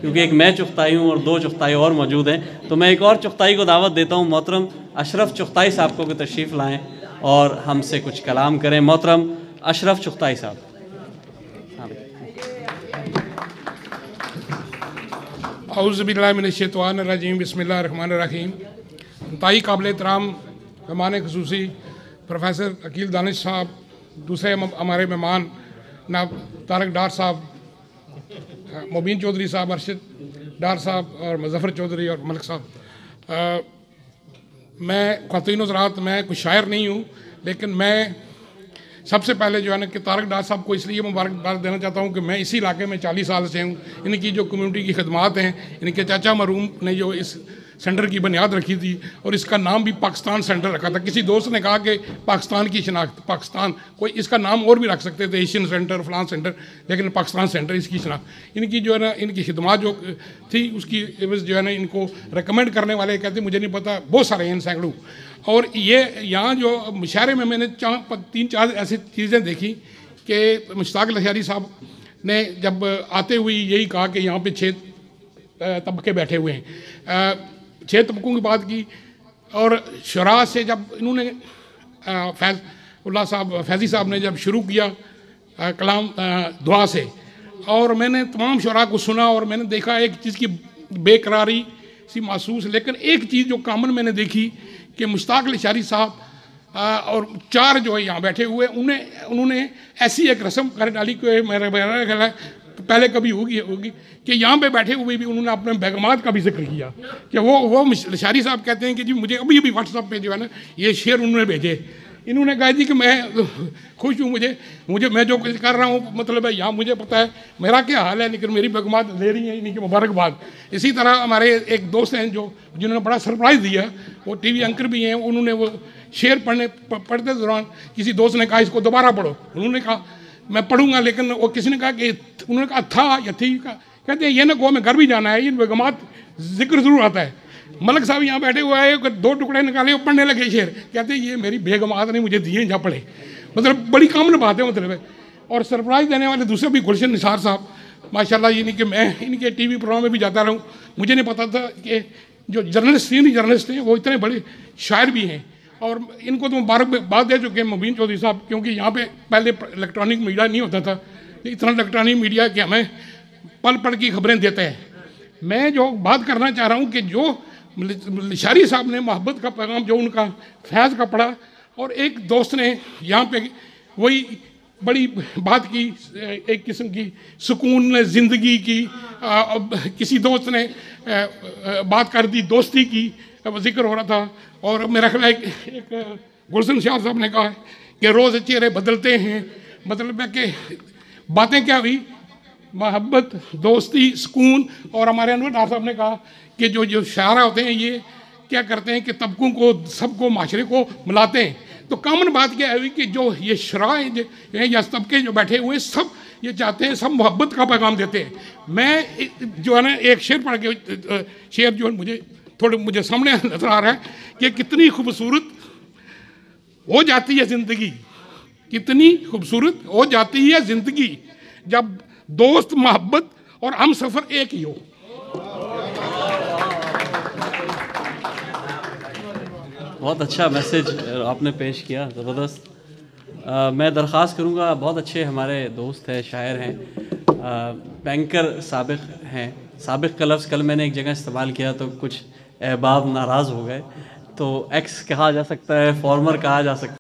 کیونکہ ایک میں چغتائی ہوں اور دو چغتائی اور موجود ہیں، تو میں ایک اور چغتائی کو دعوت دیتا ہوں، محترم اشرف چغتائی صاحب کو کہ تشریف لائیں اور ہم سے کچھ کلام کریں۔ محترم اشرف چغتائی صاحب۔ اعوذ باللہ من الشیطان الرجیم، بسم اللہ الرحمن الرحیم۔ انتہائی قابل احترام مہمان خصوصی پروفیسر عقیل دانش صاحب، دوسرے ہمارے مہمان جناب طارق ڈار صاحب، مبین چودھری صاحب، ارشد ڈار صاحب اور مظفر چودھری اور ملک صاحب۔ میں خواتین حضرات، میں کوئی شاعر نہیں ہوں، لیکن میں سب سے پہلے جو ہے نا کہ طارق ڈار صاحب کو اس لیے مبارکباد دینا چاہتا ہوں کہ میں اسی علاقے میں 40 سال سے ہوں۔ ان کی جو کمیونٹی کی خدمات ہیں، ان کے چاچا مرحوم نے جو اس سینٹر کی بنیاد رکھی تھی، اور اس کا نام بھی پاکستان سینٹر رکھا تھا۔ کسی دوست نے کہا کہ پاکستان کی شناخت، پاکستان، کوئی اس کا نام اور بھی رکھ سکتے تھے، ایشین سینٹر، فلان سینٹر، لیکن پاکستان سینٹر اس کی شناخت۔ ان کی جو ہے نا ان کی خدمات جو تھی، اس کی عوض جو ہے نا ان کو ریکمینڈ کرنے والے کہتے ہیں مجھے نہیں پتہ، بہت سارے ہیں، سینکڑوں۔ اور یہ یہاں جو مشاعرے میں نے 3-4 ایسی چیزیں دیکھی کہ مشتاق لشاری صاحب نے جب آتے ہوئے یہی کہا کہ یہاں پہ 6 طبقے بیٹھے ہوئے ہیں، 6 طبقوں کی بات کی، اور شعراء سے جب انہوں نے فیضی صاحب نے جب شروع کیا کلام دعا سے، اور میں نے تمام شعراء کو سنا، اور میں نے دیکھا ایک چیز کی بے قراری سی محسوس، لیکن ایک چیز جو کامن میں نے دیکھی کہ مشتاق لشاری صاحب اور 4 جو ہے یہاں بیٹھے ہوئے، انہوں نے ایسی ایک رسم کر ڈالی کہ میرا خیال ہے پہلے کبھی ہوگی کہ یہاں پہ بیٹھے ہوئے بھی انہوں نے اپنے بیگمات کا بھی ذکر کیا کہ وہ لشاری صاحب کہتے ہیں کہ جی مجھے ابھی واٹس ایپ پہ جو ہے نا یہ شعر انہوں نے بھیجے۔ انہوں نے کہا جی کہ میں خوش ہوں، مجھے میں جو کچھ کر رہا ہوں، مطلب ہے یہاں مجھے پتہ ہے میرا کیا حال ہے، لیکن میری بیگمات لے رہی ہیں، انہیں کی مبارکباد۔ اسی طرح ہمارے ایک دوست ہیں جنہوں نے بڑا سرپرائز دیا، وہ ٹی وی اینکر بھی ہیں، انہوں نے وہ شعر پڑھتے دوران کسی دوست نے کہا اس کو دوبارہ پڑھو، انہوں نے کہا میں پڑھوں گا، لیکن وہ کسی نے کہا کہ انہوں نے کہا تھا یا تھی، کہتے ہیں یہ نہ کہو میں گھر بھی جانا ہے، یہ بیگمات ذکر ضرور آتا ہے۔ ملک صاحب یہاں بیٹھے ہوئے ہیں، 2 ٹکڑے نکالے وہ پڑھنے لگے شعر، کہتے ہیں یہ میری بیگمات نے مجھے دیے جا پڑھے، مطلب بڑی کامن بات ہے مطلب ہے۔ اور سرپرائز دینے والے دوسرے بھی گلشن نثار صاحب ماشاءاللہ، یہ نہیں کہ میں ان کے ٹی وی پروگرام میں بھی جاتا رہوں، مجھے نہیں پتا تھا کہ جو جرنلسٹ ہیں وہ اتنے بڑے شاعر بھی ہیں، اور ان کو تو مبارکباد دے چکے ہیں مبین چودھری صاحب، کیونکہ یہاں پہ پہلے الیکٹرانک میڈیا نہیں ہوتا تھا، اتنا الیکٹرانک میڈیا کہ ہمیں پل کی خبریں دیتے ہیں۔ میں جو بات کرنا چاہ رہا ہوں کہ جو لشاری صاحب نے محبت کا پیغام جو ان کا فیض کا پڑھا، اور ایک دوست نے یہاں پہ وہی بڑی بات کی، ایک قسم کی سکون زندگی کی، کسی دوست نے بات کر دی دوستی کی، ذکر ہو رہا تھا، اور میرا خیال ہے ایک گلشن شاہ صاحب نے کہا کہ روز چہرے بدلتے ہیں، مطلب ہے کہ باتیں کیا ہوئی، محبت، دوستی، سکون۔ اور ہمارے انور ڈار صاحب نے کہا کہ جو شاعرہ ہوتے ہیں یہ کیا کرتے ہیں کہ طبقوں کو، سب کو، معاشرے کو ملاتے ہیں۔ تو کامن بات کیا ہوئی کہ جو یہ شعراء ہیں یا طبقے جو بیٹھے ہوئے سب یہ چاہتے ہیں، سب محبت کا پیغام دیتے ہیں۔ میں جو ہے نا ایک شعر پڑھ کے، شعر جو مجھے سامنے نظر آ رہا ہے کہ کتنی خوبصورت ہو جاتی ہے زندگی، کتنی خوبصورت ہو جاتی ہے زندگی جب دوست، محبت اور ہم سفر ایک ہی ہو۔ بہت اچھا میسج آپ نے پیش کیا، زبردست۔ میں درخواست کروں گا، بہت اچھے ہمارے دوست ہیں، شاعر ہیں، بینکر سابق ہیں۔ سابق کا لفظ کل میں نے ایک جگہ استعمال کیا تو کچھ احباب ناراض ہو گئے، تو ایکس کہا جا سکتا ہے، فارمر کہا جا سکتا ہے۔